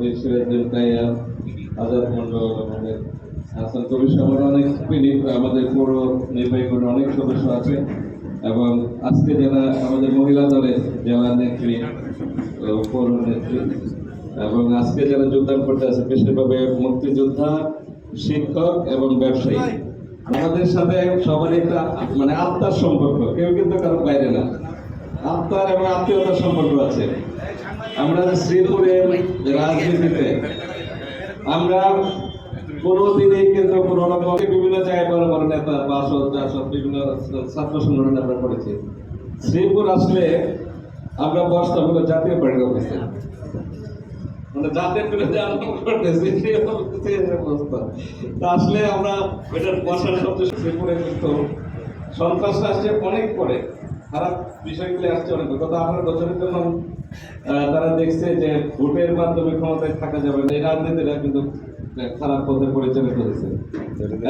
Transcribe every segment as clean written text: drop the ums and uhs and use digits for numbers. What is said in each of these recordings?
আমাদের সিরাজুল কাইয়াম, আজাদ মন্ডল, আমাদের হাসান কবির সবার অনেক আমাদের পৌর নির্বাহী বোর্ডের অনেক সদস্য আছে এবং আজকে যারা আমাদের মহিলা দলের জেলা নেত্রী, পৌর নেত্রী এবং আজকে যারা যোগদান করতে আছে বেশিরভাবে মুক্তিযোদ্ধা, শিক্ষক এবং ব্যবসায়ী। আমাদের সাথে সবার একটা মানে আত্মার সম্পর্ক, কেউ কিন্তু কারো বাইরে না, আত্মার এবং আত্মীয়তার সম্পর্ক আছে। আমরা শ্রীপুরের রাজনীতিতে আমরা কোনোদিনই কিন্তু কোনো রকম বিভিন্ন জায়গায় বড় বড় নেতা বা বিভিন্ন ছাত্র সংগঠন আমরা করেছি। শ্রীপুর আসলে আমরা বসতাম হলো জাতীয় পার্টির অফিসে, মানে জাতীয় বিরুদ্ধে আন্দোলন করতেছি অবস্থা। তা আসলে আমরা এটার বসার সবচেয়ে শ্রীপুরে কিন্তু সন্ত্রাসটা আসছে অনেক পরে, খারাপ বিষয়গুলি আসছে অনেক। গত 18 বছরের জন্য তারা দেখছে যে ভোটের মাধ্যমে ক্ষমতায় থাকা যাবে না, এই রাজনীতিটা কিন্তু খারাপ পথে পরিচালিত হয়েছে।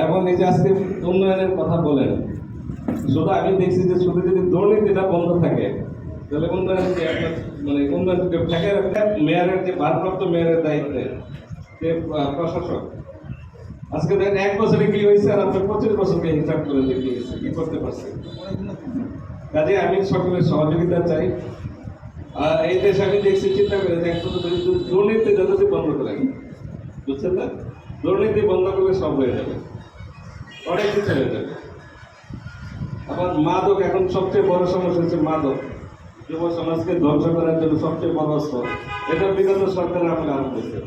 এখন এই যে আজকে উন্নয়নের কথা বলেন, শুধু আমি দেখছি যে শুধু যদি দুর্নীতিটা বন্ধ থাকে তাহলে উন্নয়ন মানে উন্নয়ন থাকে। মেয়রের যে ভারপ্রাপ্ত মেয়রের দায়িত্বে যে প্রশাসক, আজকে দেখেন 1 বছরে কি হয়েছে আর আপনার 25 বছরকে হিসাব করে দেখিয়েছে কি করতে পারছে। কাজে আমি সকলের সহযোগিতা চাই। আর এই দেশে আমি দেখছি, চিন্তা করে যে দুর্নীতি যদি বন্ধ করে, বুঝছেন না, দুর্নীতি বন্ধ করলে সব হয়ে যাবে, অনেক কিছু হয়ে যাবে। আবার মাদক, এখন সবচেয়ে বড় সমস্যা হচ্ছে মাদক, যুব সমাজকে ধ্বংস করার জন্য সবচেয়ে বড় অস্ত্র। এটা বিগত সরকার আমাকে আরম্ভ করছে।